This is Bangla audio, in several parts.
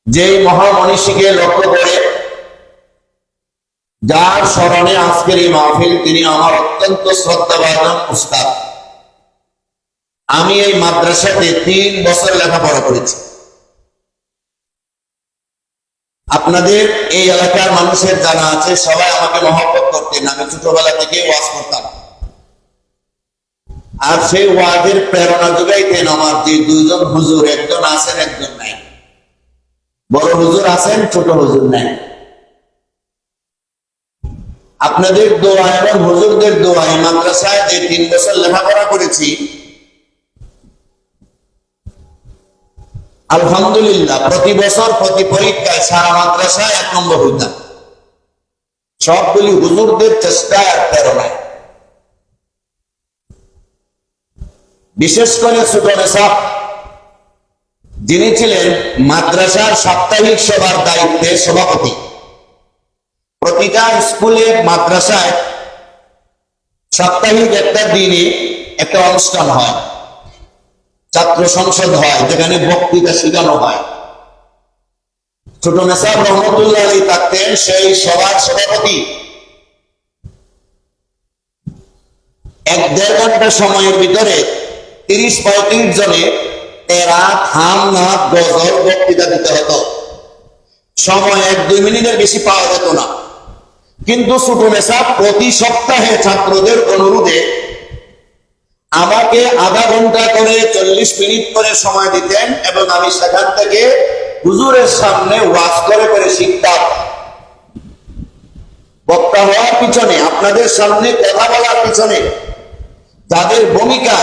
যেই মহামনীষীকে লক্ষ্য করে, যার স্মরণে আজকের এই মাহফিল, তিনি আমার অত্যন্ত শ্রদ্ধাভাজন উস্তাদ। আমি এই মাদ্রাসাতে 3 বছর লেখাপড়া করেছি। আপনাদের এই এলাকার মানুষের জানা আছে, সবাই আমাকে মহব্বত করতেন। আমি ছোটবেলা থেকে ওয়াজ করতাম, আর সেই ওয়াজের প্রেরণা যোগাইতেন আমার যে 2জন হুজুর, একজন আছেন একজন নাই। বড় হুজুর আছেন, ছোট হুজুর নাই। আপনাদের দোয়া এবং হুজুরদের দোয়া, এই মাদ্রাসায় যে 3 বছর লেখাপড়া করেছি, আলহামদুলিল্লাহ প্রতি বছর প্রতি পরীক্ষায় সারা মাদ্রাসায় 1 নম্বর হইতাম। সবগুলি হুজুরদের চেষ্টায় আর প্রেরণায়। বিশেষ করে ছোট নেশাব, যিনি ছিলেন মাদ্রাসার সাপ্তাহিক সভার দায়িত্বে সভাপতি। প্রতিটা স্কুলে মাদ্রাসায় সাপ্তাহিক একটা দিনে একটা অনুষ্ঠান হয়, ছাত্র সংসদ হয়, যেখানে বক্তৃতা শেখানো হয়। ছোট নেশাব রহমতুল্লাহ আলী থাকতেন সেই সভার সভাপতি। 1-1.5 ঘন্টা সময়ের ভিতরে 30-35 জনে তেরাত, হামনাথ, গজল বক্তৃতা দিতে হতো। সময় 1-2 মিনিটের বেশি পাওয়া যেত না। কিন্তু ছোট নেশাব প্রতি সপ্তাহে ছাত্রদের অনুরোধে আমাকে আধা ঘন্টা করে 40 মিনিট করে সময় দিতেন, এবং আমি সেখান থেকে হুজুরের সামনে ওয়াজ করে করে শিখতাম। বক্তা হওয়ার পিছনে, আপনাদের সামনে কথা বলার পিছনে যাদের ভূমিকা,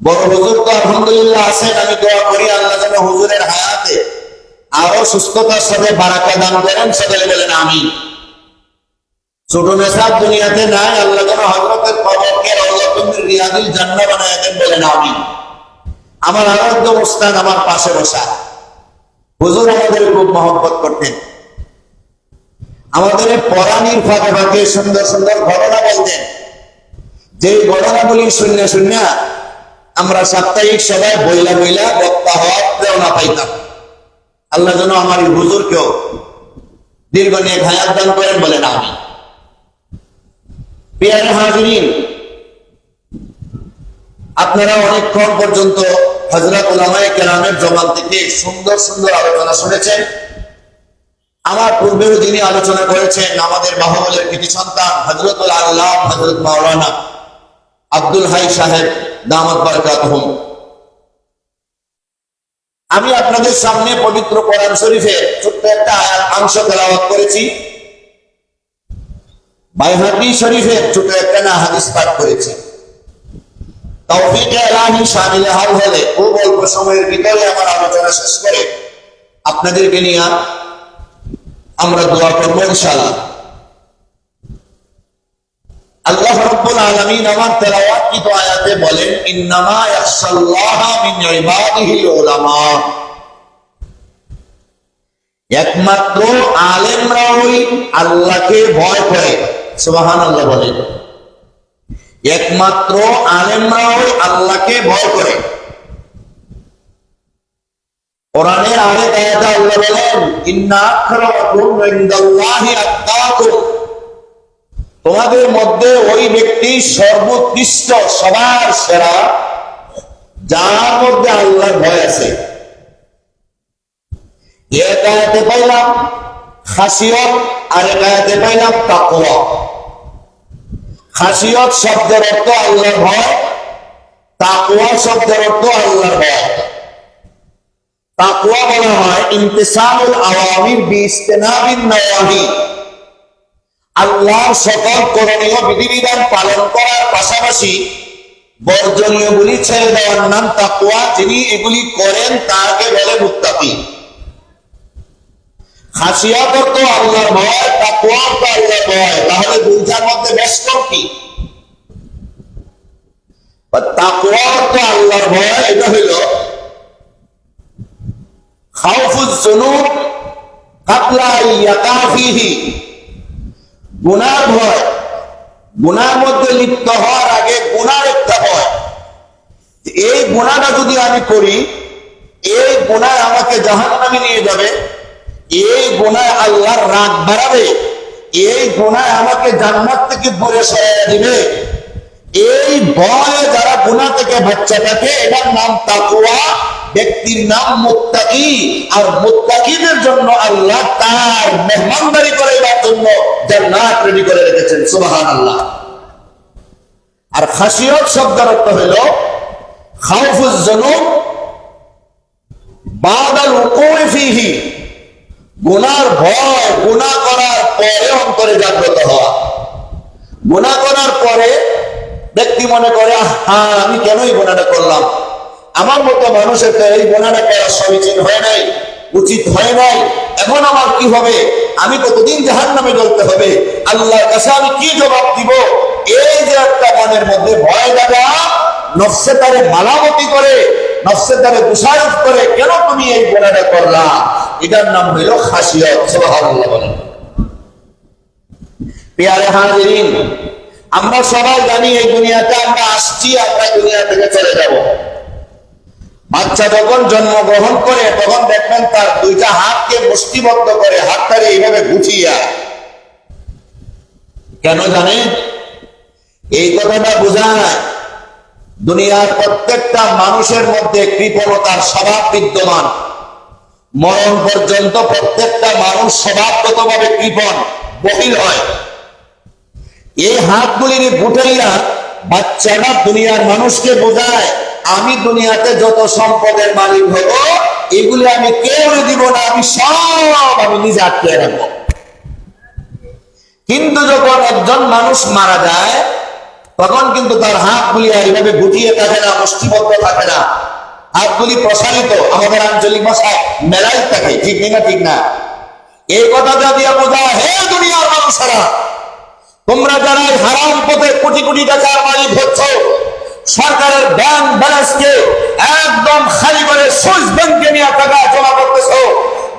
বড় হুজুর তো আলহামদুলিল্লাহ আছেন। আমি দোয়া করি আল্লাহ যেন হুজুরের হায়াতে আরো সুস্থতার সাথে বারাকা দান করেন, সকলে বলেন আমিন। ছোট নেশাব দুনিয়াতে নাই, আল্লাহ যেন হযরতের কবরকে রাওযাতুম মিন রিয়াদিল জান্নাহ বানায় দেন, বলেন আমিন। আমার আরাধ্য উস্তাদ আমার পাশে বসা হুজুর আমাদের খুব মহব্বত করতেন। আমাদের পড়ানির ফাঁকে ফাঁকে সুন্দর সুন্দর ঘটনা বলতেন, যে ঘটনাগুলি শুনে শুনে আমরা সাপ্তাহিক সভায় বইলা বইলা বক্তা হওয়ার প্রেরণা পাইতাম। আল্লাহ যেন আমার এই হুজুরকেও দীর্ঘ নেক হায়াত দান করেন, বলেন আমিন। প্রিয় হাজিরিন, আপনারা অনেকক্ষণ পর্যন্ত হযরত উলামায়ে কেরামের জবান থেকে সুন্দর সুন্দর আলোচনা শুনেছেন। আমার পূর্বেও যিনি আলোচনা করেছেন, আমাদের বাহুবলের কৃতি সন্তান হযরতুল আল্লাহ হযরত মাওলানা আব্দুল হাই সাহেব দামাত বারাকাতুহুম। আমি আপনাদের সামনে পবিত্র কোরআন শরীফের ছোট্ট একটা আয়াত অংশ তেলাওয়াত করেছি। বাইহাকি শরীফের ছোট একটা হাদিস পাঠ করেছি। তৌফিকে ইলাহি শামিলে হাল হলে খুব অল্প সময়ের ভিতরে আমার আলোচনা শেষ করে আপনাদেরকে নিয়ে আমরা দোয়া করব ইনশাআল্লাহ। আল্লাহ রাব্বুল আলামিন আমার তেলাওয়াতকৃত আয়াতে বলেন, ইন্নামা ইয়াখশাল্লাহা মিন ইবাদিহিল উলামা। একমাত্র আলেমরাই আল্লাহকে ভয় করে। সুবহানাল্লাহ বলেন। একমাত্র আলেমরাই আল্লাহকে ভয় করে। কোরআনের আরেক আয়াতে আল্লাহ বলেন, ইন্না আকরামাকুম ইনদাল্লাহি আতকাকুম। তোমাদের মধ্যে ওই ব্যক্তি সর্বোৎকৃষ্ট, সবার সেরা, যার মধ্যে আল্লাহর ভয় আছে। এক আয়াতে পাইলাম খাসিয়ত, আরেক আয়াতে পাইলাম তাকওয়া। খাসিয়ত শব্দের অর্থ আল্লাহর ভয়, তাকওয়া শব্দের অর্থ আল্লাহর ভয়। তাকওয়া বলা হয় ইমতিসালুল আওয়ামির বিইজতিনাবিন নাওয়াহি। আল্লাহর সকল করণীয় বিধিবিধান পালন করার পাশাপাশি বর্জনীয়গুলি ছেড়ে দেওয়ার নাম তাকওয়া। যিনি এগুলি করেন তাকে বলে মুত্তাকি। খাসিয়াত অর্থ আল্লাহর ভয়, তাকওয়া অর্থ আল্লাহর ভয়। তাহলে দুইটার মধ্যে বেশ কি? তাকওয়া অর্থ আল্লাহর ভয়, এটা হইল খাউফুজ যুনুব ক্বাবলা ইয়াকা ফীহি। গুনার ভয়, গুনার মধ্যে লিপ্ত হওয়ার আগে গুনার একটা ভয়। এই গুনাহটা যদি আমি করি এই গুনাহ আমাকে জাহান্নামে নিয়ে যাবে, এই গুনাহ আল্লাহর রাগ বাড়াবে, এই গুনাহ আমাকে জান্নাত থেকে দূরে সরিয়ে দিবে, এই ভয়ে যারা গুনাহ থেকে বাঁচা থাকে এটার নাম তাকওয়া, ব্যক্তির নাম মুত্তাকি। আর মুত্তাকিদের জন্য আল্লাহ তার মেহমানদারি করার জন্য জান্নাত রেডি করে রেখেছেন। সুবহানাল্লাহ। আর খাশিয়ত শব্দের অর্থ হইল খাউফুজ যুনুব বাদাল উকুই ফিহি, গুনার ভয়, গুনাহ করার পরে অন্তরে জাগ্রত হওয়া। গুনাহ করার পরে ব্যক্তি মনে করে হ্যাঁ আমি কেনই গুনাহটা করলাম, আমার মতো মানুষের তো এই গুনাহটা করা সমীচীন হয় নাই, উচিত হয় নাই, এখন আমার কি হবে, আমি কতদিন জাহান্নামে জ্বলতে হবে, আল্লাহর কাছে আমি কি জবাব দিব। এই যে একটা মনের মধ্যে ভয় লাগা, নফসে তারে মালামতি করে, নফসে তারে দোষারোপ করে, কেন তুমি এই গুনাহটা করলা, এটার নাম হইল খাশিয়ত। সুবহানাল্লাহ বলেন। প্রিয় হাজিরিন, আমরা সবাই জানি এই দুনিয়াতে আমরা আসছি, আমরা দুনিয়া থেকে চলে যাব। বাচ্চা যখন জন্মগ্রহণ করে তখন দেখবেন তার দুইটা হাতকে মুষ্টিবদ্ধ করে, হাতটারে এইভাবে গুছিয়ে, কেন জানেন? এই কথাটা বোঝায় দুনিয়ার প্রত্যেকটা মানুষের মধ্যে কৃপণতার স্বভাব বিদ্যমান। মরণ পর্যন্ত প্রত্যেকটা মানুষ স্বভাবগতভাবে কৃপণ, বহিল হয়। এই হাতগুলির গুটাইয়া বাচ্চারা দুনিয়ার মানুষকে বোঝায় আমি দুনিয়াতে যত সম্পদের মালিক হব এগুলি আমি কেউ দিব না, আমি সব আমি নিজে আটকে রাখবো। কিন্তু যখন একজন মানুষ মারা যায় তখন কিন্তু তার হাতগুলি এইভাবে গুটিয়ে থাকে না, মুষ্টিবদ্ধ থাকে না, হাতগুলি প্রসারিত, আমাদের আঞ্চলিক ভাষায় মেলাই থাকে। ঠিক না? ঠিক না? এই কথাটা দিয়ে বোঝায় হে দুনিয়ার মানুষেরা, তোমরা যারা হারাম পথে কোটি কোটি টাকার মালিক হচ্ছ, সরকারের ব্যাংক ব্যালেন্সকে একদম খালি করে সুইস ব্যাংকে নিয়ে টাকা জমা করতেছ,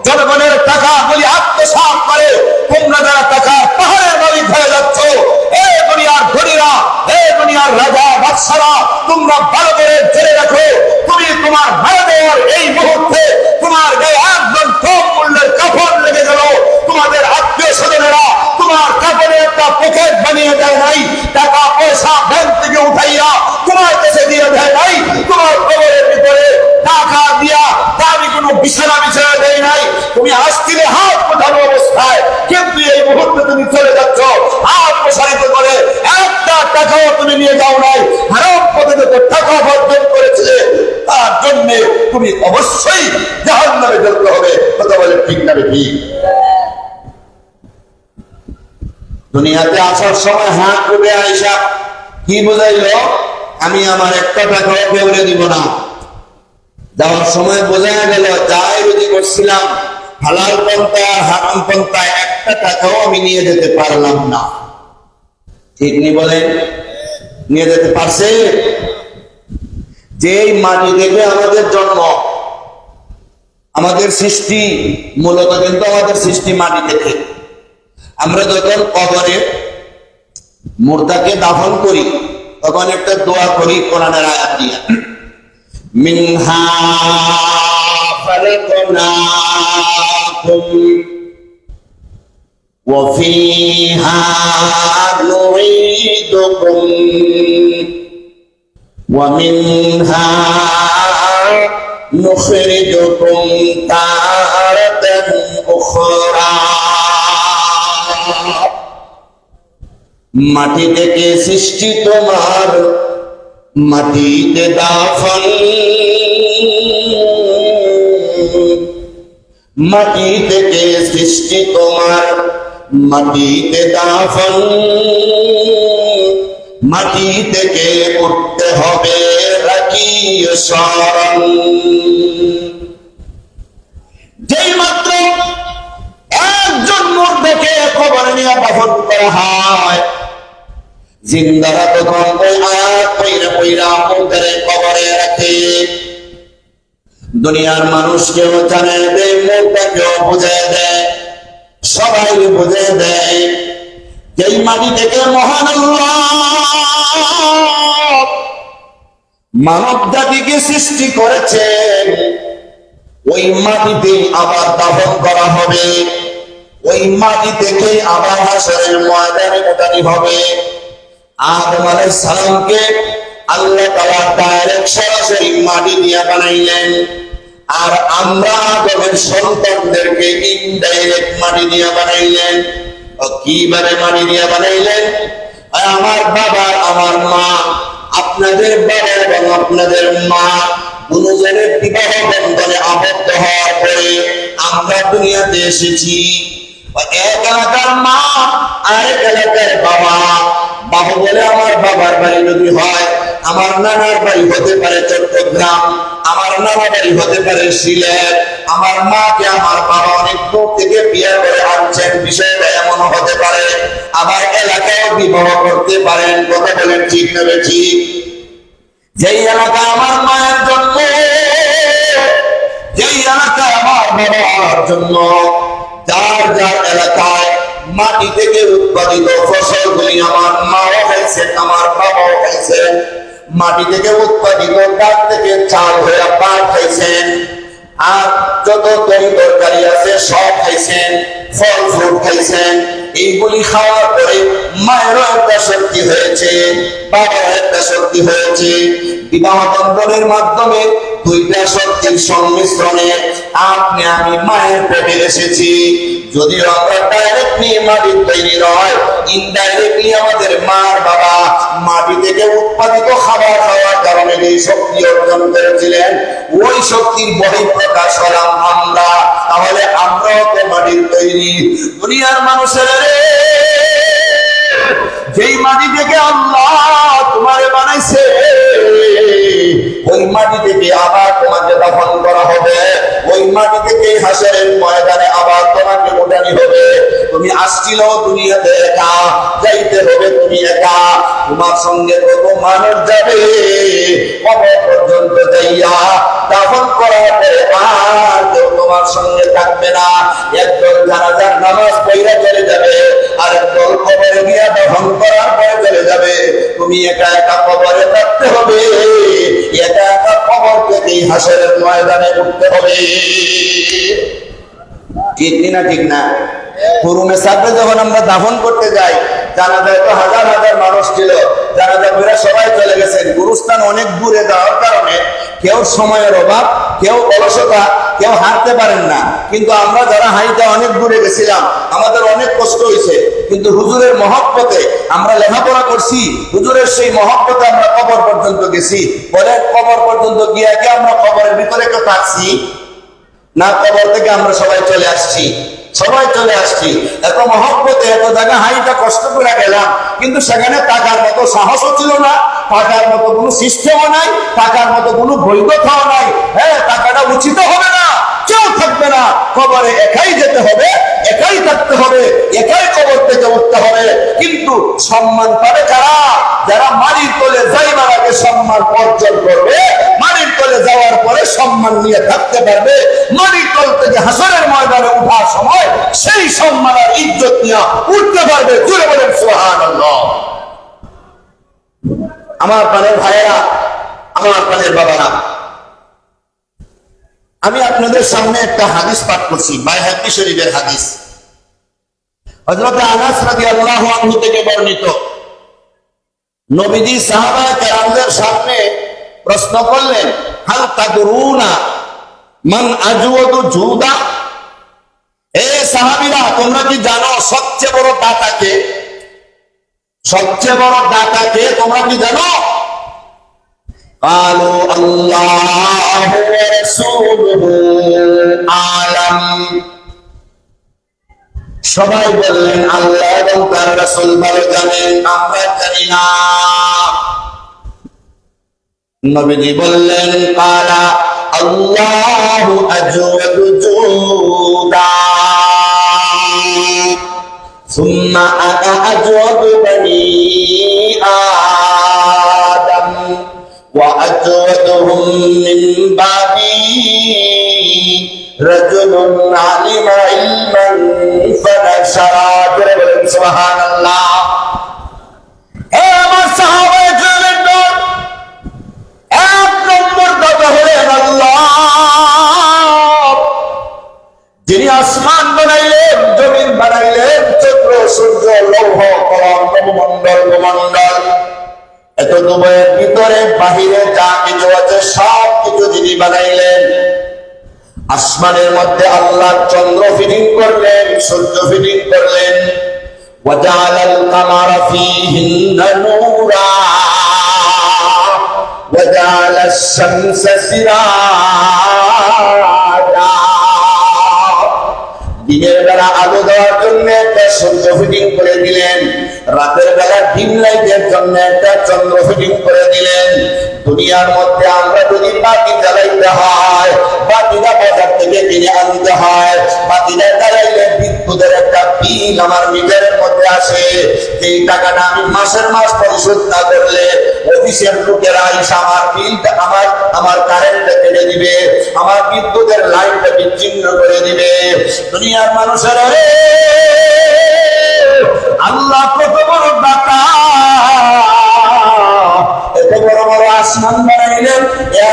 জনগণের টাকাগুলি আত্মসাৎ করে তোমরা যারা টাকার পাহাড়ের মালিক হয়ে যাচ্ছ, এই দুনিয়ার ধনীরা, এই দুনিয়ার রাজা বাদশারা, তোমরা ভালো করে জেনে রাখো, তুমি তোমার মারা দেওয়ার এই মুহূর্তে তোমার গায়ে একদম কম মূল্যের কাপড় লেগে গেল, তোমাদের আত্মীয় স্বজনেরা তোমার কাপড়ে একটা পকেট বানিয়ে দেয় নাই, টাকা পয়সা ব্যাংক থেকে উঠাইয়া তোমার কাছে দিয়ে দেয় নাই, তোমার কবরের ভিতরে টাকা দিয়া দামি কোনো বিছানা বিছানা দেয় নাই, তুমি আস্তিরে হাত পাঠানো অবস্থায়, কিন্তু এই মুহূর্তে তুমি চলে যাচ্ছ হাত প্রসারিত করে, একটা টাকাও তুমি নিয়ে যাও নাই, হারাম পথে যত টাকা অর্জন করেছিলে তার জন্য তুমি অবশ্যই জাহান্নামে যেতে হবে। কথা বলে ঠিক না? ঠিক। দুনিয়াতে আসার সময় হাত তুলে আইসা কি বোঝাইল, আমি আমার একটা টাকাও কেউরে দিব না। যাওয়ার সময় বোঝা গেল যাই রুজি করছিলাম হালাল পন্থা আর হারাম পন্থা একটা টাকাও আমি নিয়ে যেতে পারলাম না। ঠিক নি বলেন? নিয়ে যেতে পারছে? যেই মাটি থেকে আমাদের জন্ম, আমাদের সৃষ্টি মূলত কিন্তু আমাদের সৃষ্টি মাটি থেকে। আমরা যখন কবরে মুর্দাকে দাফন করি তখন একটা দোয়া করি কোরআনের আয়াত দিয়ে, মিনহা খালাকনাকুম ওয়া ফিহা নুঈদুকুম ওয়া মিনহা নুখরিজুকুম তারাতান উখরা। মাটি থেকে সৃষ্টি তোমার, মাটিতে দাফন, মাটি থেকে সৃষ্টি তোমার, মাটিতে দাফন, মাটি থেকে উঠতে হবে রাখিও স্মরণ। যেই মাত্র একজন মুর্দাকে কবরে নিয়ে দাফন করা হয়, জিন্দারা তখন ওই আয়াত পয়রা পয়রা মুর্দারে কবরে রাখে। দুনিয়ার মানুষকেও জানায় দেয়, মুর্দাকেও বুঝায় দেয়, সবাই বুঝে দেয় যেই মাটি থেকে মহান আল্লাহ মানব জাতিকে সৃষ্টি করেছেন, ওই মাটিতে আবার দাফন করা হবে, ওই মাটি থেকে আবার হাসরের ময়দানে উঠানি হবে। আদম আলাইহিস সালামকে আল্লাহ তাআলা ডাইরেক্ট সরাসরি মাটি দিয়ে বানাইলেন, আর আমরা আদমের সন্তানদেরকে ইনডাইরেক্ট মাটি দিয়ে বানাইলেন। কিভাবে মাটি দিয়ে বানাইলেন? আমার বাবা, আমার মা, আপনাদের বাবা এবং আপনাদের মা দুজনের বিবাহ বন্ধনে আবদ্ধ হওয়ার পরে আমরা দুনিয়াতে এসেছি। এক এলাকার মা, আরেক এলাকার বাবা। বাবা বলে আমার বাবার বাড়ি যদি হয়, আমার নানার বাড়ি হতে পারে চট্টগ্রাম, আমার নানা বাড়ি হতে পারে সিলেট। আমার মাকে আমার বাবা অনেক দূর থেকে বিয়ে করে আনছেন, বিষয়টা এমন হতে পারে। আমার এলাকায় বিবাহ করতে পারেন। কথা বলেন ঠিক না ঠিক? যেই এলাকা আমার মায়ের জন্ম, যেই এলাকা আমার বাবার জন্য, যার যার এলাকায় মাটি থেকে উৎপাদিত ফসলগুলি আমার মাও খাইছেন, আমার বাবাও খাইছেন। মাটি থেকে উৎপাদিত ডাল থেকে চাল হয়ে পাট খাইছেন, আর যত তরি তরকারি আছে সব খাইছেন, ফল ফ্রুট খাইছেন। এইগুলি খাওয়ার পরে মায়েরও একটা শক্তি হয়েছে, বাবারও একটা শক্তি হয়েছে। বিবাহ বন্ধনের মাধ্যমে দুইটা শক্তির সংমিশ্রণে আপনি আমি মায়ের পেটে এসেছি। যদিও আমরা ডাইরেক্টলি মাটির তৈরি নয়, ইনডাইরেক্টলি আমাদের মার বাবা মাটি থেকে উৎপাদিত খাবার খাওয়ার কারণে যে শক্তি অর্জন করেছিলেন, ওই শক্তির বহিঃপ্রকাশ হলাম আমরা। তাহলে আমরাও তো মাটির তৈরি। দুনিয়ার মানুষের যেই মাটি থেকে আল্লাহ তোমারে বানাইছে, ওই মাটি থেকে আবার তোমাকে দাফন করা হবে, ওই মাটি থেকে হাসরের ময়দানে আবার তোমাকে উঠানি হবে। তুমি আসছিল দুনিয়াতে একা, যাইতে হবে তুমি একা। তোমার সঙ্গে কত মানুষ যাবে, কবর পর্যন্ত যাইয়া দাফন করার পরে আর কেউ তোমার সঙ্গে থাকবে না। একদল জানাজার নামাজ পড়ে চলে যাবে, আর একদল কবরে গিয়া দাফন করার পরে চলে যাবে। তুমি একা একা কবরে থাকতে হবে, একা একা কবর থেকে হাসরের ময়দানে উঠতে হবে। ঠিক না ঠিক না? পুরুমে সাথে যখন আমরা দাফন করতে যাই, জানাজায় তো হাজার হাজার মানুষ ছিল, জানাজা মেয়েরা সবাই চলে গেছেন। গুরুস্থান অনেক দূরে যাওয়ার কারণে কেউ সময়ের অভাব, কেউ অলসতা, কেউ হাঁটতে পারেন না। কিন্তু আমরা যারা হাইটা অনেক দূরে গেছিলাম, আমাদের অনেক কষ্ট হয়েছে, কিন্তু হুজুরের মহব্বতে আমরা লেখাপড়া করছি, হুজুরের সেই মহব্বতে আমরা কবর পর্যন্ত গেছি। বলে কবর পর্যন্ত গিয়ে কি আমরা কবরের ভিতরে কেউ থাকছি না? কবর থেকে আমরা সবাই চলে আসছি, সবাই চলে আসছি। এত মহব্বতে এত জায়গা হাইটা কষ্ট করে গেলাম, কিন্তু সেখানে টাকার মতো সাহসও ছিল না, টাকার মতো কোনো সিস্টেমও নাই, টাকার মতো কোনো বৈধতাও নাই। হ্যাঁ, টাকাটা উচিত হবে না, কেউ থাকবে না, কবরে একাই যেতে হবে, একাই থাকতে হবে, একাই কবর থেকে উঠতে হবে। কিন্তু সম্মান পাবে কারা? যারা মাটির তলে যাইবার আগে সম্মান অর্জন করবে, মাটির তলে যাওয়ার পরে সম্মান নিয়ে থাকতে পারবে। মাটির তল থেকে হাসরের ময়দানে উঠার সময় সেই সম্মান আর ইজ্জত নিয়ে উঠতে পারবে। জুড়ে বলেন সুবহানাল্লাহ। আমার প্রাণের ভাইয়েরা, আমার প্রাণের বাবারা, আমি আপনাদের সামনে একটা হাদিস পাঠ করছি, বাইহাকী শরীফের হাদিস। হযরত আনাস রাদিয়াল্লাহু আনহু থেকে বর্ণিত। নবীজি সাহাবায়ে কেরামদের সামনে প্রশ্ন করলেন, হাল তাদরুনা মান আজওয়াদু জুদা? এ সাহাবীরা, তোমরা কি জানো সবচেয়ে বড় দাতা কে? সবচেয়ে বড় দাতা কে তোমরা কি জানো? قالوا الله ورسوله আলাম। সবাই বললেন আল্লাহ এবং তার রাসূল ভালো জানেন, আমরা জানি না। নবীজি বললেন, কালা আল্লাহু আজওয়াদু জুদা সুম্মা আনা আজওয়াদু বনি আদম ওয়া আজওয়াদুহুম মিন বাদি রাজুলুন আলিমা ইলমান ফানাশারা। সুবহানাল্লাহ। হে আমার সাহাবায়ে কেরামের দল, এক নম্বর দাতা হলেন আল্লাহ। যিনি আসমান বানাইলেন, জমিন বানাইলেন, চন্দ্র সূর্য লৌহ কলম নবমণ্ডল ভূমণ্ডল, এত দুবয়ের ভিতরে বাহিরে যা কিছু আছে সব কিছু যিনি বানাইলেন। আসমানের মধ্যে আল্লাহ চন্দ্র ফিটিং করলেন, সূর্য ফিটিং করলেন। ওয়াজালাল কামারা ফীহিন্না নূরা ওয়াজালাশ শামসা সিরাজা, দিনের বেলা আলো দেওয়ার জন্য একটা সূর্য ফিটিং করে দিলেন, রাতের বেলা ডিম লাইটের জন্য একটা চন্দ্র ফিটিং করে দিলেন। দুনিয়ার মধ্যে আমরা যদি বাতি জ্বালাইতে হয়, বাতিটা বাজার থেকে কিনে আনতে হয়, বাতিটা জ্বালাইলে বিদ্যুতের একটা বিল আমার মিটারের মধ্যে আসে। এই টাকাটা আমি মাসের মাস পরিশোধ না করলে অফিসের লোকেরা এসে আমার বিলটা আমার কারেন্টটা কেটে দিবে, আমার বিদ্যুতের লাইনটা বিচ্ছিন্ন করে দিবে। দুনিয়ার মানুষেরা আল্লাহ কত বড় দাতা, এত বড় বড় আসমান বানাইলেন,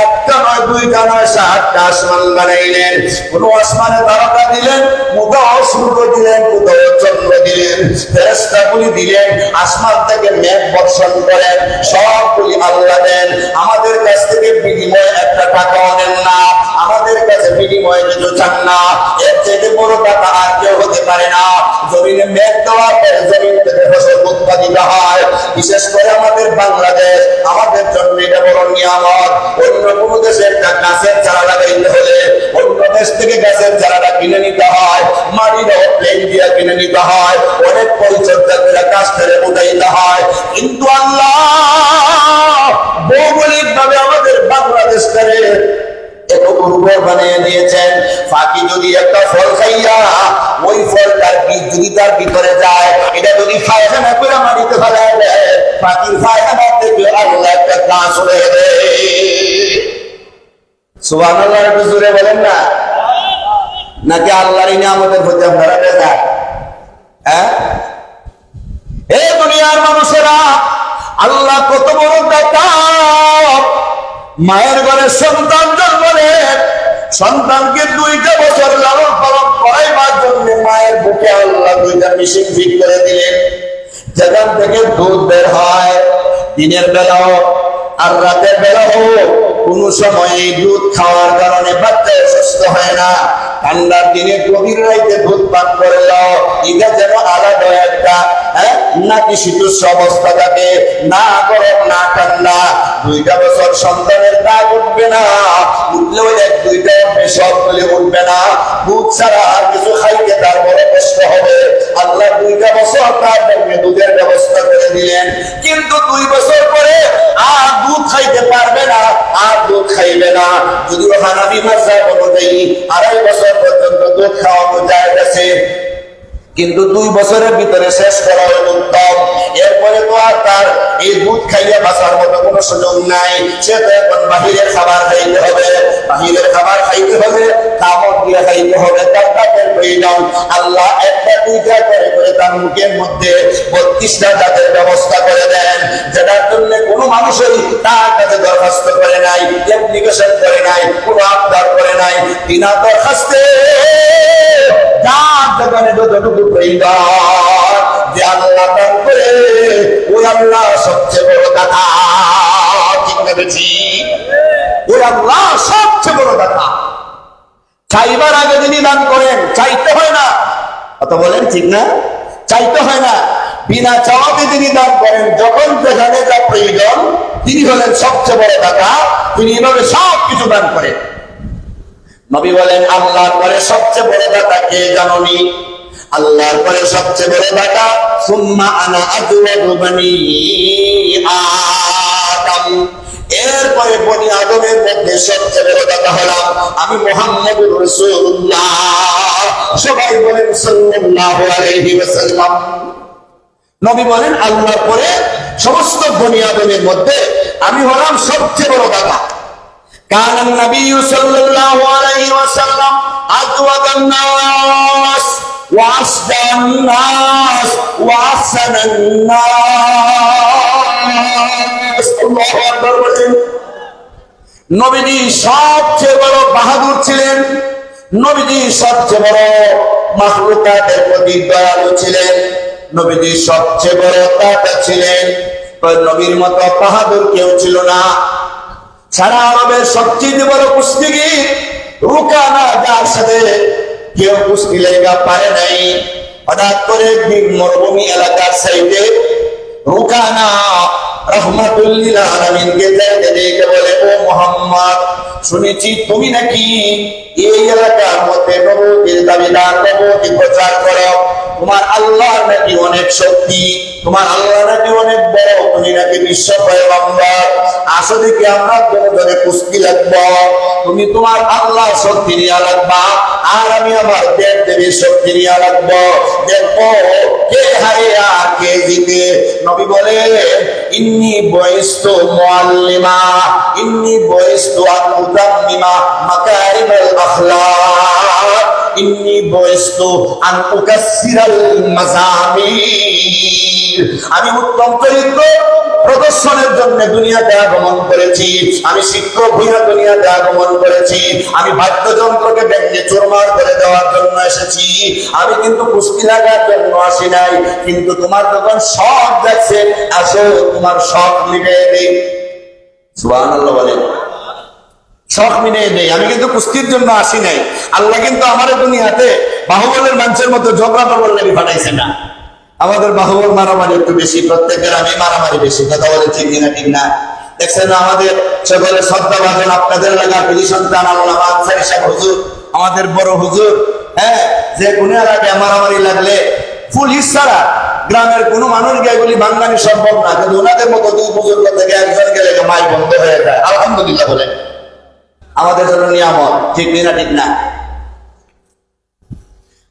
একটা নয় দুইটা নয় সাতটা আসমান বানাইলেন। কোন আসমানে তারকা দিলেন, কোথাও সূর্য দিলেন, কোথাও চন্দ্র দিলেন, ফেরেশতাগুলি দিলেন, আসমান থেকে মেঘ বর্ষণ করেন, সবগুলি আল্লাহ দেন। আমাদের কাছ থেকে বিনিময়ে একটা টাকাও নেন না, আমাদের কাছে বিনিময়ে কিছু চান না। এর চেয়ে বড় টাকা আর কেউ হতে পারে না। জমিনে মেঘ দেওয়ার পরে জমিন থেকে ফসল উৎপাদিত হয়। বিশেষ করে আমাদের বাংলাদেশ, আমাদের জন্য এটা বড় নিয়ামত। অন্য কোন দেশে একটা গাছের চারা লাগাইতে হলে অন্য দেশ থেকে গাছের চারাটা কিনে নিতে হয়, মাটিটাও প্লেন দিয়ে কিনে নিতে হয়, অনেক পরিচর্যা করে গাছ থেকে উঠাইতে হয়। কিন্তু আল্লাহ ভৌগোলিক ভাবে আমাদের বাংলাদেশটারে এত উর্বর বানিয়ে দিয়েছেন। ফাঁকি যদি একটা ফল খাইয়া ওই ফলটার বীজ যদি তার ভিতরে যায়, এটা যদি পায়খানা করে মাটিতে ফেলায় দেয়, ফাঁকির পায়খানা থেকে আল্লাহ একটা গাছ হয়ে দেয়। সুবহানাল্লাহ, একটু জোরে বলেন না। নাকি আল্লাহর নিয়ামতের প্রতি আপনারা বেজার? হ্যাঁ, এই দুনিয়ার মানুষেরা আল্লাহ কত বড় দাতা। মায়ের ঘরে সন্তান জন্ম নেয়, সন্তানকে 2টা বছর লালন পালন করাইবার জন্য মায়ের বুকে আল্লাহ 2টা মেশিন ফিট করে দিলেন, যেখান থেকে দুধ বের হয়। দিনের বেলাও আর রাতের বেলাও কোন সময় এই দুধ খাওয়ার কারণে বাচ্চা সুস্থ হয় না। ঠান্ডার দিনে গভীর রাইতে দুধ পান করলো, এটা যেন আলাদা একটা নাকি শীতস্য অবস্থা থাকে, না গরম না ঠান্ডা। 2টা বছর সন্তানের দাগ উঠবে না, উঠলেও 1-2টা উঠবে, সবগুলি উঠবে না। দুধ ছাড়া আর কিছু খাইতে তার বড় কষ্ট হবে। আল্লাহ 2টা বছর তার জন্য দুধের ব্যবস্থা করে দিলেন। কিন্তু 2 বছর পরে আর দুধ খাইতে পারবে না, আর দুধ খাইবে না। যদিও হানাফি মাযহাব অনুযায়ী 2.5 বছর পর্যন্ত দুধ খাওয়ানো যায় গেছে, কিন্তু 2 বছরের ভিতরে শেষ করা হলো উত্তম। এরপরে তো আর তার এই দুধ খাইয়া বাঁচার মতো কোনো সুযোগ নাই। সে তো এখন বাহিরের খাবার খাইতে হবে, বাহিরের খাবার খাইতে হবে, কামড় দিয়ে খাইতে হবে, তার তাদের প্রয়োজন। আল্লাহ 1টা 2টা করে করে তার মুখের মধ্যে 32টা জাতের ব্যবস্থা করে দেন, যেটার জন্য কোনো মানুষই তার কাছে দরখাস্ত করে নাই, অ্যাপ্লিকেশন করে নাই, কোনো আবদার করে নাই। বিনা দরখাস্তে যার দোকানে যতটুকু প্রয়োজন যে আল্লাহ দান করে, ওই আল্লাহ সবচেয়ে বড় দাতা। ঠিক বলেছি? ওই আল্লাহ সবচেয়ে বড় দাতা। চাইবার আগে যিনি দান করেন, চাইতে হয় না। কথা বলেন ঠিক না? চাইতে হয় না, বিনা চাওয়াতে তিনি দান করেন। যখন যেখানে যা প্রয়োজন, তিনি হলেন সবচেয়ে বড় দাতা। তিনি এভাবে সব কিছু দান করেন। নবী বলেন, আল্লাহর পরে সবচেয়ে বড় দাতা কে জানোনি? আল্লাহর পরে সবচেয়ে বড় দাতা সুম্মা আনা আজওয়াজু বনি আদম। এরপরে বনি আদমের মধ্যে সবচেয়ে বড় দাতা হলাম আমি, মুহাম্মদুর রাসূলুল্লাহ। সবাই বলেন সাল্লাল্লাহু আলাইহি ওয়াসাল্লাম। নবী বলেন, আল্লাহর পরে সমস্ত বনি আদমের মধ্যে আমি হলাম সবচেয়ে বড় দাতা। كان النبي صلى الله عليه وسلم أجود الناس وأصدق الناس وأحسن الناس। الله أكبر। নবীজি সবচেয়ে বড় বাহাদুর ছিলেন, নবীজি সবচেয়ে বড় মাখলুকাতের প্রতি দয়ালু ছিলেন, নবীজি সবচেয়ে বড় তাতা ছিলেন। নবীর মতো বাহাদুর কেউ ছিল না। সারা আরবের সবচেয়ে বড় কুস্তিগীর রুকানা, যার সাথে কেউ কুস্তি লেগা পারে নাই। হঠাৎ করে একদিন মরুভূমি এলাকার সাইডে রুকানা রাহমাতুল্লিল আলামিনকে দেখে দেখে বলে, ও মুহাম্মদ, শুনেছি তুমি নাকি এই এলাকার মধ্যে নবুয়তের দাবিদার, নবুয়তি প্রচার করো, তোমার আল্লাহ নাকি অনেক শক্তি, তোমার আল্লাহ নাকি অনেক বড়, তুমি নাকি বিশ্ব পয়গম্বর। আসো দেখি আমরা তোমাদের কুস্তি লাগবো, তুমি তোমার আল্লাহ শক্তি নিয়ে লাগবা, আর আমি আমার দেব দেবীর শক্তি নিয়ে লাগবো, দেখবো কে হারে আর কে জিতে। নবী বলে, ইন্নী বয়স্তু মুআল্লিমা, ইন্নী বয়স্তু আন উতাম্মিমা মাকারিমাল আখলাক, ইন্নী বয়স্তু আন উকাসসিরাল মাযামির। আমি উত্তম চরিত্র প্রদর্শনের জন্য দুনিয়াতে আগমন করেছি, আমি শিক্ষক হইয়া দুনিয়াতে আগমন করেছি, আমি বাদ্যযন্ত্রকে ভেঙে চুরমার করে দেওয়ার জন্য এসেছি, আমি কিন্তু কুস্তি লাগার জন্য আসি নাই। কিন্তু তোমার যখন শখ যাচ্ছে, আসো তোমার শখ মিটিয়ে দেই। সুবহানাল্লাহ বলেন। শখ মিটিয়ে দেই, আমি কিন্তু কুস্তির জন্য আসি নাই। আল্লাহ কিন্তু আমার দুনিয়াতে বাহুবলের মানুষের মতো ঝগড়া করলে পাঠাইছে না। আমাদের বাহুবল মারামারি একটু বেশি, প্রত্যেকের আমি মারামারি বেশি, কথা বলে ঠিক না ঠিক না? দেখছেন আমাদের সকলের শ্রদ্ধা ভাজন আপনাদের এলাকার বিধি সন্তান আল্লামা আনসারী সাহেব হুজুর, আমাদের বড় হুজুর, হ্যাঁ, যে গুণের আগে মারামারি লাগলে পুলিশ ছাড়া গ্রামের কোনো মানুষকে এগুলি বাঙালি সম্ভব না, কিন্তু ওনাদের মতো দুই বুজুর্গ থেকে একজন গেলে মাই বন্ধ হয়ে যায়। আলহামদুলিল্লাহ বলে আমাদের জন্য নিয়ামত, ঠিক না ঠিক না?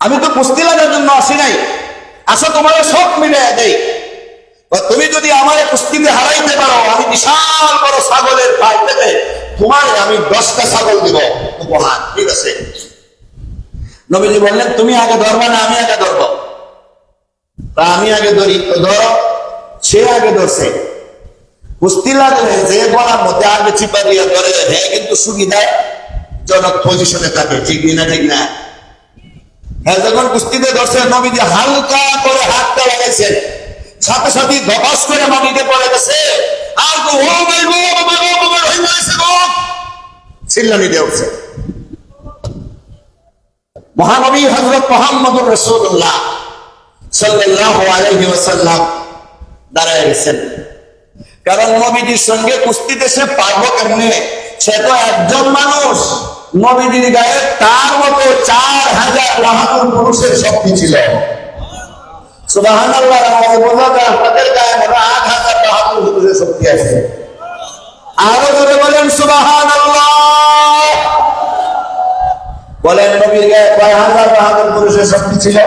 আমি তো কুস্তি লাগার জন্য আসি নাই, আসো তোমার সব মিলে দেই। তুমি যদি আমার কুস্তিতে হারাইতে পারো, আমি বিশাল বড় ছাগলের পাই পেতে তোমার আমি 10টা ছাগল দিব উপহার, ঠিক আছে? নবীজি বললেন, তুমি আগে ধরবা না আমি আগে ধরবো? আমি আগে ধরি, তো ধরো। সে আগে ধরছে। কুস্তি লাগলে যে বলার মধ্যে আগে চিপা দিয়ে ধরে, হ্যাঁ, কিন্তু সুবিধায় জনক পজিশনে থাকে, ঠিক না ঠিক না? হ্যাঁ, যখন কুস্তিতে ধরছে, নবীজি হালকা করে হাতটা লাগাইছেন, সাথে সাথে ধপাস করে মাটিতে পড়ে গেছে, আর চিল্লানি দিয়ে উঠছে। মহানবী হযরত মুহাম্মদুর রাসূলুল্লাহ সাল্লাল্লাহু আলাইহি ওয়াসাল্লাম দাঁড়ায় গেছেন। কারণ নবীজির সঙ্গে কুস্তিতে সে পারবো কেমনে? সে তো একজন মানুষ, নবীজির গায়ে তার মতো 4000 বাহাদুর পুরুষের শক্তি ছিল। সুবহানাল্লাহ। আমাদের বোঝা যায় আপনাদের গায়ে 8000 বাহাদুর পুরুষের শক্তি আছে। আরো জোরে বলেন সুবহানাল্লাহ। বলেন, নবীর গায়ে কয় হাজার বাহাদুর পুরুষের শক্তি ছিল?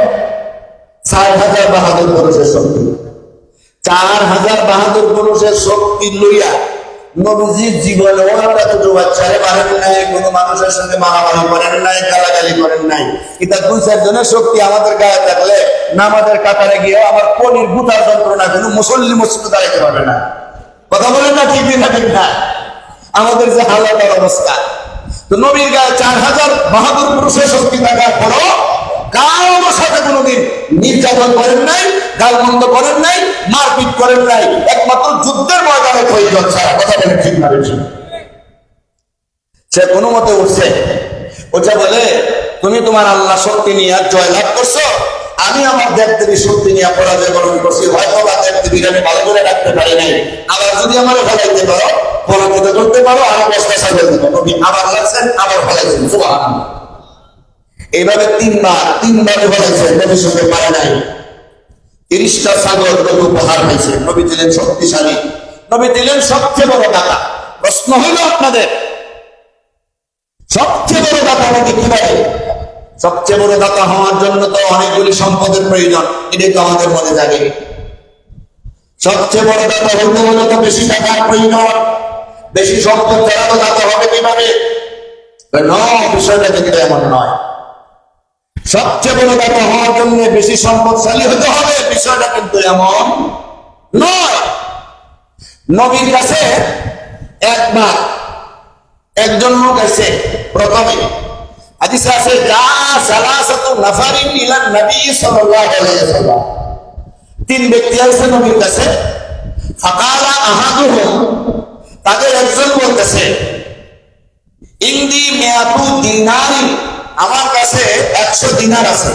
4000 বাহাদুর পুরুষের শক্তি। 4000 বাহাদুর পুরুষের শক্তি লইয়া নবীজির জীবনে এতটুকু বাচ্চারে মারেন নাই, কোন মানুষের সঙ্গে মারামারি করেন নাই, গালাগালি করেন নাই। এটা 2-4 জনের শক্তি আমাদের গায়ে থাকলে নামাজের কাতারে গিয়ে আমার কলির গুতার যন্ত্রণা কোনো মুসল্লি মসজিদে দাঁড়াইতে পারবে না। কথা বলেন না ঠিক না ঠিক না? আমাদের যে হালাতের অবস্থা, তো নবীর গায়ে 4000 বাহাদুর পুরুষের শক্তি থাকার পরও কারোর সাথে কোনোদিন নির্যাতন করেন নাই, গালমন্দ করেন নাই, মারপিট করেন নাই, একমাত্র যুদ্ধের ময়দানে প্রয়োজন ছাড়া। কথা বলেন ঠিক না? সে কোনো মতে উঠছে, ওটা বলে, তুমি তোমার আল্লাহ শক্তি নিয়ে জয়লাভ করছো, আমি আমার দেব দেবীর শক্তি নিয়ে পরাজয় বরণ করছি। হয়তো বা দেব দেবীর আমি ভালো করে রাখতে পারি নাই, আবার যদি আমার ফলাইতে পারো, পরাজিত করতে পারো, আরো 10টা ছাগল দেবো। নবী আবার লাগছেন, আবার ফলাইছেন। সুবহানাল্লাহ। এইভাবে তিনবারে ফলাইছেন, নবীর সঙ্গে পারে নাই। 30টা ছাগল নবী উপহার হয়েছে। নবী দিলেন শক্তিশালী, নবী দিলেন সবচেয়ে বড় দাতা। প্রশ্ন হইল আপনাদের, সবচেয়ে বড় দাতা নাকি কিভাবে? সবচেয়ে বড় দাতা হওয়ার জন্য তো অনেকগুলি সম্পদের প্রয়োজন, এটাই তো আমাদের মনে জাগে। সবচেয়ে বড় দাতা হইতে হলে তো বেশি টাকার প্রয়োজন, বেশি সম্পদ ছাড়া তো দাতা হবে কিভাবে? বিষয়টা কিন্তু এমন নয়। সবচেয়ে বড় দাতা হওয়ার জন্য বেশি সম্পদশালী হতে হবে, বিষয়টা কিন্তু এমন নয়। নবীর কাছে একবার একজন লোক আছে, প্রথমে হাদিসে আছে যা সালাসাতু নাফারিন ইলা নবী সাল্লাল্লাহু আলাইহি ওয়াসাল্লাম, তিন ব্যক্তি আসে নবীর কাছে। ফাকালা আহাদুহুম, তাদের একজন বলতেছে ইন্দি মিয়াতু দিনারি, আমার কাছে 100 দিনার আছে।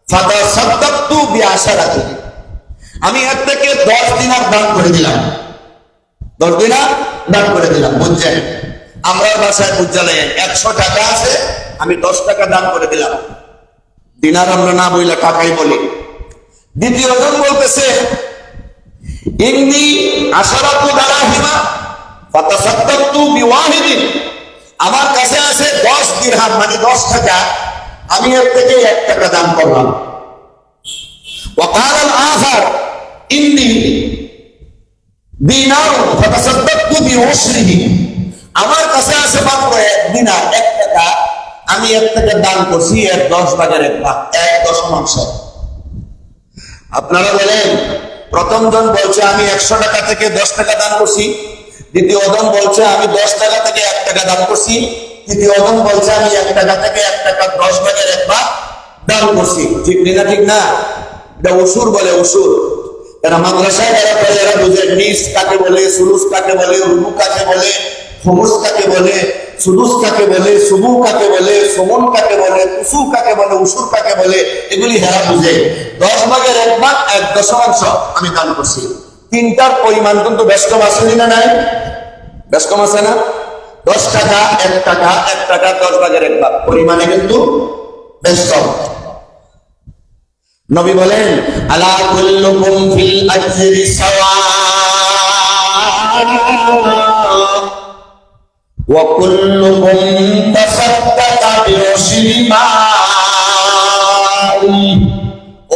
ফাতাসাদ্দাকতু বিআশারাতি, আমি এর থেকে 10 দিনার দান করে দিলাম। 10 দিনার দান করে দিলাম। বুঝছেন, আমরা ভাষায় বুঝালেন 100 টাকা আছে, আমি 10 টাকা দান করে দিলাম। দিনার আমরা না বইলা টাকাই বলি। দ্বিতীয় জন বলতেছে ইন্দি আশারাতু দারাহিমা ফাতাসাদ্দাকতু বিওয়াহিদিন, আমার কাছে আছে 10 দিরহাম মানে 10 টাকা, আমি এর থেকে 1 টাকা দান করলাম। ওয়াকাল আল আখার ইন্দি দিনার ফাতাসাদ্দাকতু বিউশরিহি, আমার কাছে আছে মাত্র 1 দিনার 1 টাকা, আমি এর থেকে দান করছি এর 10 ভাগের 1 ভাগ, 1/10। আপনারা বলেন, প্রথম জন বলছে আমি 100 টাকা থেকে 10 টাকা দান করছি, দ্বিতীয় জন বলছে আমি 10 টাকা থেকে 1 টাকা দান করছি, তৃতীয় জন বলছে আমি 1 টাকা থেকে 1 টাকা 10 ভাগের 1 ভাগ দান করছি। ঠিক না? ঠিক না? এটা উসুর বলে, উসুর। এরা মাদ্রাসায় যারা পড়ে এরা বুঝে নিস কাকে বলে, সুলুস কাকে বলে, রুবু কাকে বলে, খুমুস কাকে বলে, সুদুস কাকে বলে, সুবু কাকে বলে, সুমন কাকে বলে, কুসু কাকে বলে, উসুর কাকে বলে, এগুলি হেরা বুঝে। 10 ভাগের 1 ভাগ 1/10 আমি দান করছি। তিনটার পরিমাণ কিন্তু বেশ কম আছে না? নাই, বেশ কম আছে না? 10 টাকা 1 টাকা 1 টাকা 10 ভাগের 1 ভাগ, পরিমাণে কিন্তু বেশ কম। নবী বলেন আলা কুল্লুকুম ফিল আজরি সাওয়া ওয়া কুল্লুকুম তাসাদ্দাকা বিউশরি মা।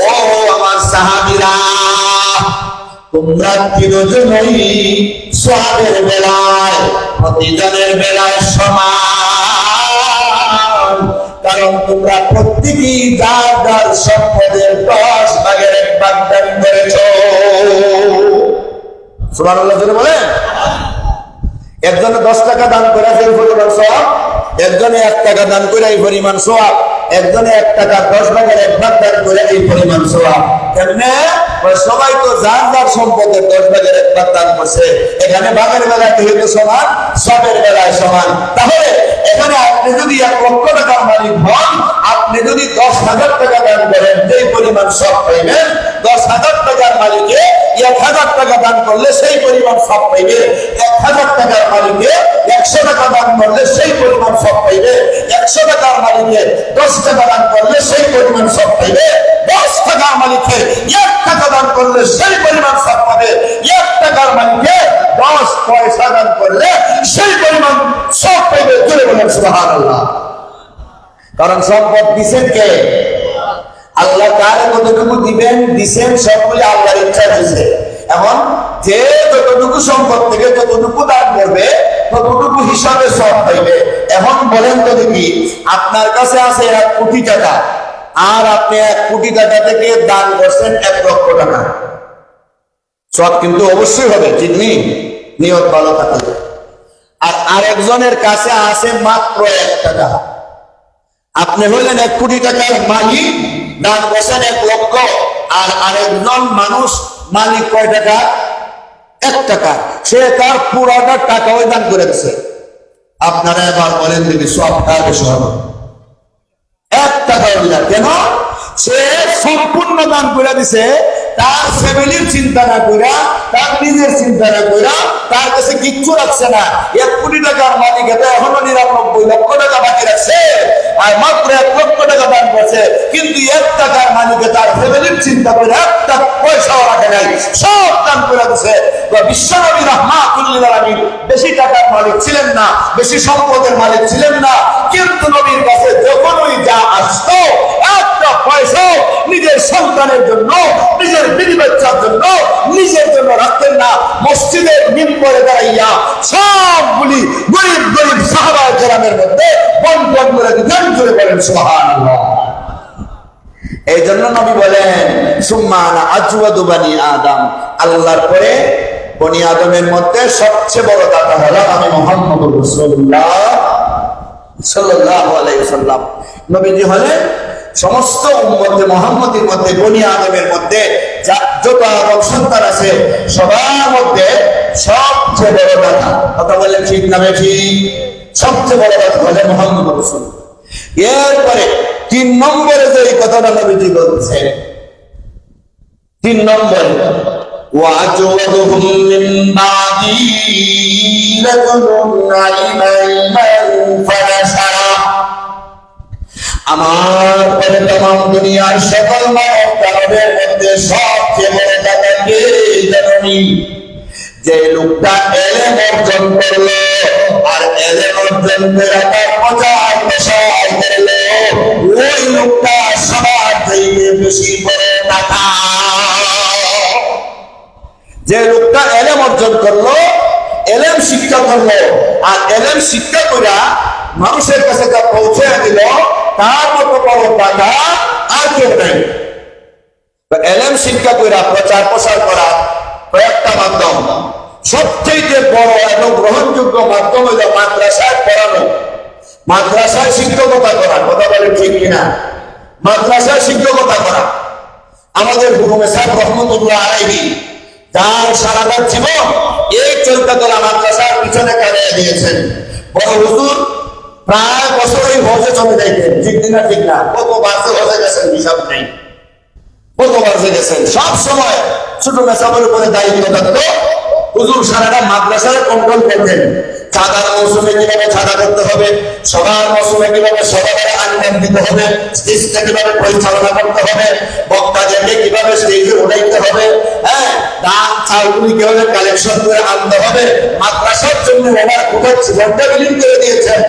ও আমার সাহাবীরা, তোমরা তিনজনই সওয়াবের বেলায় প্রতিজনের বেলায় সমান, কারণ তোমরা প্রত্যেকেই যার যার সম্পদের 10 ভাগের 1 ভাগ দান করেছো। সুবহানাল্লাহ জোরে বলেন। একজনে 10 টাকা দান করে এই পরিমাণ সওয়াব, একজনে 1 টাকা দান করে এই পরিমাণ সওয়াব, একজনে 1 টাকা 10 ভাগের 1 ভাগ দান করে এই পরিমাণ সওয়াব। কেমনে? সবাই তো যার যার সম্পদের 10 ভাগের 1 ভাগ দান করছে, এখানে ভাগের বেলায় যেহেতু সমান, সবের বেলায় সমান। তাহলে এখানে আপনি যদি 1 লক্ষ টাকার মালিক হন, আপনি যদি 10,000 টাকা দান করেন যেই পরিমাণ সব পাইবেন, 10,000 টাকার মালিকে 1,000 টাকা দান করলে সেই পরিমাণ সব পাইবে। 1,000 টাকার মালিকে 100 টাকা দান করলে সেই পরিমাণ সব পাইবে। 100 টাকার মালিকে 10 টাকা দান করলে সেই পরিমাণ সব পাইবে। 10 টাকার মালিকে 1 টাকা দান করলে সেই পরিমাণ সব পাবে। 1 টাকার মালিকে 10 পয়সা দান করলে সেই পরিমাণ সব পাইবে। জোরে বলেন সুবহানাল্লাহ। কারণ সম্পদ দিছেন কে? আল্লাহ। কার কতটুকু দিবেন দিছেন সবগুলি আল্লাহর ইচ্ছা হয়েছে। এখন যে যতটুকু সম্পদ থেকে যতটুকু দান করবে ততটুকু হিসাবে সব পাইবে। এখন বলেন তো দেখি, আপনার কাছে আছে 1 কোটি টাকা, আর আপনি 1 কোটি টাকা থেকে দান করছেন 1 লক্ষ টাকা, সব কিন্তু অবশ্যই হবে। ঠিক নেই? নিয়ত ভালো থাকলে। আর আরেকজনের কাছে আছে মাত্র 1 টাকা, আপনি হলেন 1 কোটি টাকার মালিক, দান করছেন 1 লক্ষ, আর আরেকজন মানুষ মালিক কয় টাকা? 1 টাকা, সে তার পুরোটা টাকাও দান করে দিচ্ছে। আপনারা এবার বলেন দেখি সব কার বেশি হবে? 1 টাকা দিলাম। কেন? সে সম্পূর্ণ দান করে দিছে, তার ফ্যামিলির চিন্তা না কইরা, তার নিজের চিন্তা না কইরা, তার কাছে কিচ্ছু রাখছে না। 1 কোটি টাকার মালিক এটা এখনো 99 লক্ষ টাকা বাকি রাখছে, আর মাত্র 1 লক্ষ টাকা দান করছে। কিন্তু 1 টাকার মালিকে তার ফ্যামিলির চিন্তা করে 1 পয়সাও রাখে নাই, সব দান করে দিছে। বিশ্বনবী রাহমাতুল লিল আলামিন বেশি টাকার মালিক ছিলেন না, বেশি সম্পদের মালিক ছিলেন না, কিন্তু নবীর কাছে যখনই যা আসতো 1 পয়সাও নিজের সন্তানের জন্য, নিজের বিবি বাচ্চার জন্য, নিজের জন্য রাখতেন না। মসজিদের মিম্বরে দাঁড়াইয়া সবগুলি গরিব গরিব সাহাবায়ে কেরামের মধ্যে বন্টন করে দিতেন। জোরে বলেন সুবহানাল্লাহ। এই জন্য নবী বলেন সুম্মা আনা আজওয়াদু বানি আদম, আল্লাহর পরে বনি আদমের মধ্যে সবচেয়ে বড় দাতা হলো আমি মুহাম্মদুর রাসূলুল্লাহ সাল্লাল্লাহু আলাইহি ওয়াসাল্লাম। নবীজি হলেন সমস্ত উম্মতে মুহাম্মদের মধ্যে, বনি আদমের মধ্যে যত আদম সন্তান আছে সবার মধ্যে সবচেয়ে বড় দাতা। কথা বলেন ঠিক না বেঠিক? সবচেয়ে বড় দাতা হলেন মুহাম্মদ রাসূলুল্লাহ। এরপরে 3 নম্বরে যে কথাটা নবীজি বলছেন, 3 নম্বরে ওয়াজওয়াদুহুম মিন বাদি লাকুম আলিমান ফারাশারা, আমার পরে तमाम দুনিয়ার সকল মানব জাতির মধ্যে সবচেয়ে বড় দাতা কে জানেন? যে লোকটা ইলম অর্জন করলো আর ইলম অর্জন করে তার প্রচার করলো, ওই লোকটা সবার থেকে বেশি বড় দাতা। যে লোকটা ইলম অর্জন করলো, ইলম শিক্ষা করলো আর ইলম শিক্ষা করে মানুষের কাছে যা পৌঁছে দিল, তার মতো বড় দাতা আর কেউ নাই। ইলম শিক্ষা করে প্রচার প্রসার করা কয়েকটা মাধ্যম, সবচেয়ে বড় এবং গ্রহণযোগ্য মাধ্যম হইল মাদ্রাসায় পড়ানো, মাদ্রাসায় শিক্ষকতা করা। কথা বলেন ঠিক কিনা? মাদ্রাসায় শিক্ষকতা করা। আমাদের হুকুমে সাহেব রহমতুল্লাহ আলাইহি তার সারাটা জীবন এই চলকাতলা মাদ্রাসার পিছনে কাটিয়ে দিয়েছেন। বড় হুজুর প্রায় বছরই হজে চলে যাইতেন, ঠিক না ঠিক না? কত বাসে হজে গেছেন হিসাব নেই, কত বাসে গেছেন। সব সময় ছোট মেসাবের উপরে দায়িত্ব থাকতো। হুজুর সারাটা মাদ্রাসায় কন্ট্রোল করতেন। চাঁদার মৌসুমে কিভাবে চাঁদা করতে হবে, সবার মৌসুমে কিভাবে সবার আনন্দ দিতে হবে, স্টেজটা কিভাবে পরিচালনা করতে হবে, বক্তাদেরকে কিভাবে স্টেজে উঠাইতে হবে, হ্যাঁ, দান চালগুলি কিভাবে কালেকশন করে আনতে হবে। মাদ্রাসার জন্য ওনার কোথাও জীবনটা বিলীন করে দিয়েছেন।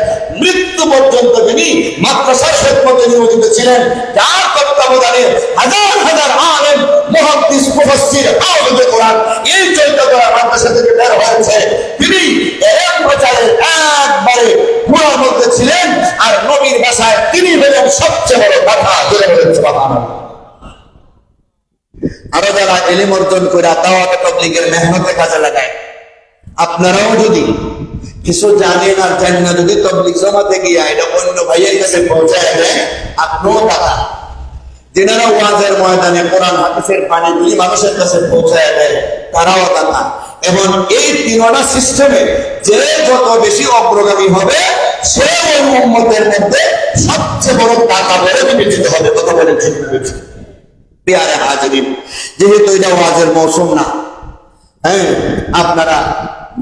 মৃত্যু পর্যন্ত তিনি মাদ্রাসার খেদমতে নিয়োজিত ছিলেন, যার তত্ত্বাবধানে হাজার হাজার আলেম, মুহাদ্দিস, মুফাসসির, হাফেজে কোরআন এই চৈতন্যরা মাদ্রাসা থেকে বের হয়েছে। তিনি ইলম প্রচারের একবারে পুরার মধ্যে ছিলেন। আর নবীর ভাষায় তিনি হলেন সবচেয়ে বড় দাতা। সুবহানাল্লাহ। আরো যারা ইলম অর্জন করে দাওয়াত তাবলীগের মেহনতে কাজে লাগায়, আপনারাও যদি কিছু জানেন আর জানেন না, যদি তাবলীগ জামাতে গিয়ে এটা অন্য ভাইয়ের কাছে পৌঁছায় দেয়, আপনিও দাতা। যারা ওয়াজের ময়দানে কোরআন হাদিসের বাণীগুলি মানুষের কাছে পৌঁছায় দেয়, তারাও দাতা। এবং এই তিনটা সিস্টেমে যে যত বেশি অগ্রগামী হবে, সে ওই উম্মতের মধ্যে সবচেয়ে বড় দাতা বলে বিবেচিত হবে। কথা বলেন ঠিক না? প্রিয় হাজিরিন, যেহেতু এটা ওয়াজের মৌসুম না, হ্যাঁ, আপনারা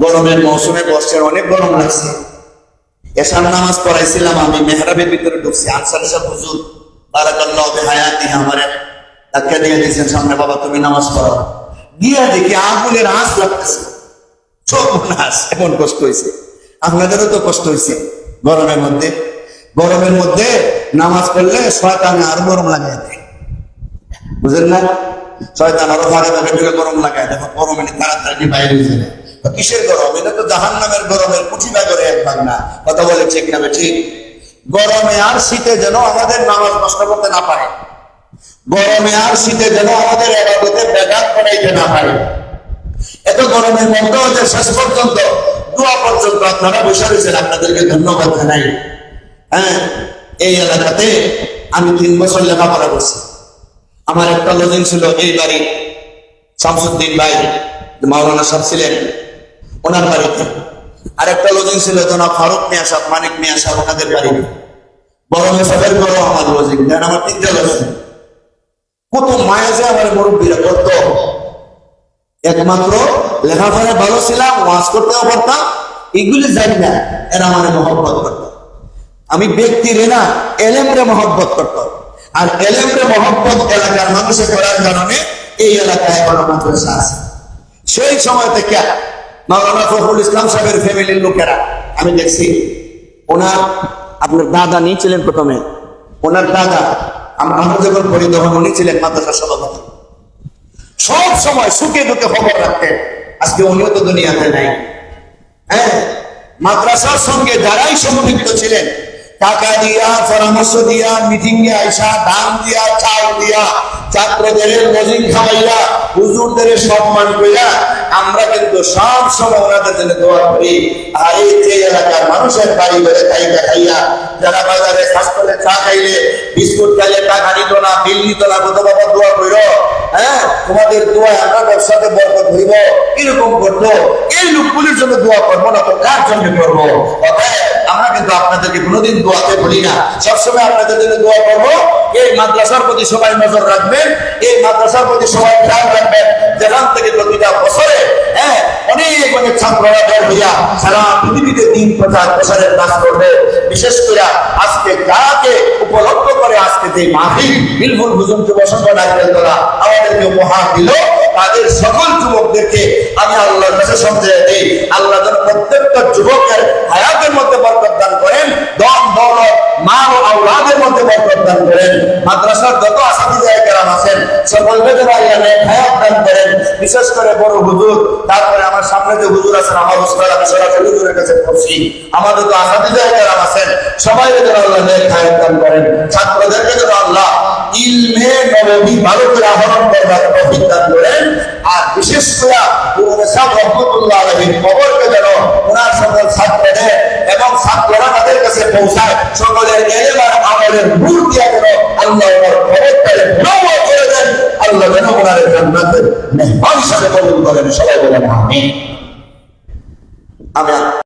গরমের মৌসুমে বসছেন, অনেক গরম লাগছে। এশার নামাজ পড়াইছিলাম আমি, মেহরাবের ভিতরে ঢুকছি, আনসার সাহেব হুজুর বারাকাল্লাহু বিহায়াতিহি আমারে ধাক্কা দিয়ে দিয়েছেন সামনে, বাবা তুমি নামাজ পড়ো। গিয়া দেখি আগুনের আঁচ লাগতেছে, চোখ নাচ। এমন কষ্ট হয়েছে, আপনাদেরও তো কষ্ট হয়েছে গরমের মধ্যে। গরমের মধ্যে নামাজ পড়লে শয়তানে আরো গরম লাগাই দেয়, বুঝলেন না? শয়তান আরো ভাগে ভাগে গরম লাগায়, দেখো গরমে তাড়াতাড়ি বাইরে হয়ে যায়। কিসের গরম? এটা তো জাহান্নামের গরমের কুচি ভাগরে এক ভাগ না। কথা বলে ঠিক না ঠিক? গরমে আর শীতে যেন আমাদের নামাজ নষ্ট করতে না পারে, গরমে আর শীতে যেন আমাদের ইবাদতে ব্যাঘাত ঘটাইতে না পারে। এত গরমের মধ্যে যে শেষ পর্যন্ত দোয়া পর্যন্ত আপনারা বসে রয়েছেন, আপনাদেরকে ধন্যবাদ জানাই। হ্যাঁ, এই এলাকাতে আমি 3 বছর লেখাপড়া করছি। আমার একটা লজিং ছিল এই বাড়ি, শামসুদ্দিন ভাই মাওলানা সাহেব ছিলেন, ওনার বাড়িতে। আর একটা লজিং ছিল জনাব ফারুক মিয়া সাহেব, মানিক মিয়া সাহেব, ওনাদের বাড়িতে। বড় মেসাবের করো আমার লজিং দেন, আমার 3টা লজিং। কত মায়া যে আমার মুরব্বীরা করতো। একমাত্র লেখাপড়া ভালো ছিলাম, ওয়াজ করতেও পারতাম, এগুলি জানি না, এরা আমার মহব্বত করত। আমি ব্যক্তিরে না, এলেমরে মহব্বত করত। আর এলেমরে মহব্বত এলাকার মানুষের করার কারণে এই এলাকায় বড় মাদ্রাসা আছে। সেই সময় থেকে মাওলানা ফখরুল ইসলাম সাহেবের ফ্যামিলির লোকেরা আমি দেখছি, ওনার আপনার দাদা নিয়েছিলেন প্রথমে, ওনার দাদা আমরা যখন পড়ি তখন উনি ছিলেন মাদ্রাসার সভাপতি। সব সময় সুখে দুঃখে খবর রাখতেন। আজকে উনিও তো দুনিয়াতে নাই। হ্যাঁ, মাদ্রাসার সঙ্গে যারাই সম্পৃক্ত ছিলেন, টাকা দিয়া, পরামর্শ দিয়া, মিটিং এ আইসা, দান দিয়া, চাল দিয়া, ছাত্রদের লজিং খাওয়াইয়া, হুজুরদের সম্মান কইরা আমরা কিন্তু সব সময় ওনাদের জন্য দোয়া করি। আর এই যে এলাকার মানুষের বাড়ি বেড়ে খাইয়া খাইয়া যারা বাজারে হাসপাতালে চা খাইলে বিস্কুট খাইলে টাকা নিত না, বিল নিত না, কত বাবা দোয়া করো, হ্যাঁ তোমাদের দোয়ায় আমরা ব্যবসাতে বরকত হইব, এরকম করতো। এই লোকগুলির জন্য দোয়া করবো না তো কার জন্য করবো? আমরা কিন্তু আপনাদেরকে কোনোদিন দোয়াতে বলি না, সবসময় আপনাদের জন্য দোয়া করবো। এই মাদ্রাসার প্রতি সবাই নজর রাখবেন, এই মাদ্রাসার প্রতি সবাই খেয়াল রাখবেন, যেখান থেকে প্রতিটা বছরে অনেক অনেক ছাত্ররা বের হইয়া সারা পৃথিবীতে দিন প্রচারের কাজ করবে। বিশেষ করে আজকে যাকে উপলব্ধ করে আজকে যে মাহফিল বিলফুল হুজুর যুব সংগঠন আমাদেরকে উপহার দিল, তাদের সকল যুবকদেরকে আমি আল্লাহর কাছে সমঝে দিই, আল্লাহ যেন প্রত্যেকটা যুবকের হায়াতের মধ্যে বরকত দান করেন, দম দৌলত মাল ও আওলাদের মধ্যে বরকত দান করেন। মাদ্রাসার যত আসাতিজায়ে কেরাম আছেন সকলকে যেন আল্লাহ নেক হায়াত দান করেন। বিশেষ করে বড় হুজুর, তারপরে আমার সামনে যে হুজুর আছেন, আমার উস্তাদ, আমি সরাসরি হুজুরের কাছে পড়ছি, আমাদের তো আসাতিজায়ে কেরাম আছেন, সবাইকে যেন আল্লাহ নেক হায়াত দান করেন। ছাত্রদেরকে যেন আল্লাহ ইলমে নববী ভালো করে আহরণ করবার তৌফিক দান করেন। আর বিশেষ করে সাহেব রহমতুল্লাহ আলাইহির কবরকে যেন ওনার সকল ছাত্রদের এবং ছাত্ররা তাদের কাছে পৌঁছায়, সকলের ইলম আর আমলের নূর দিয়ে যেন আল্লাহ ওনার কবরটাকে নওয়াজ করে দেন। আল্লাহ যেন ওনার জান্নাতের মেহমান হিসেবে কবুল করেন। সবাই বলেন আমিন।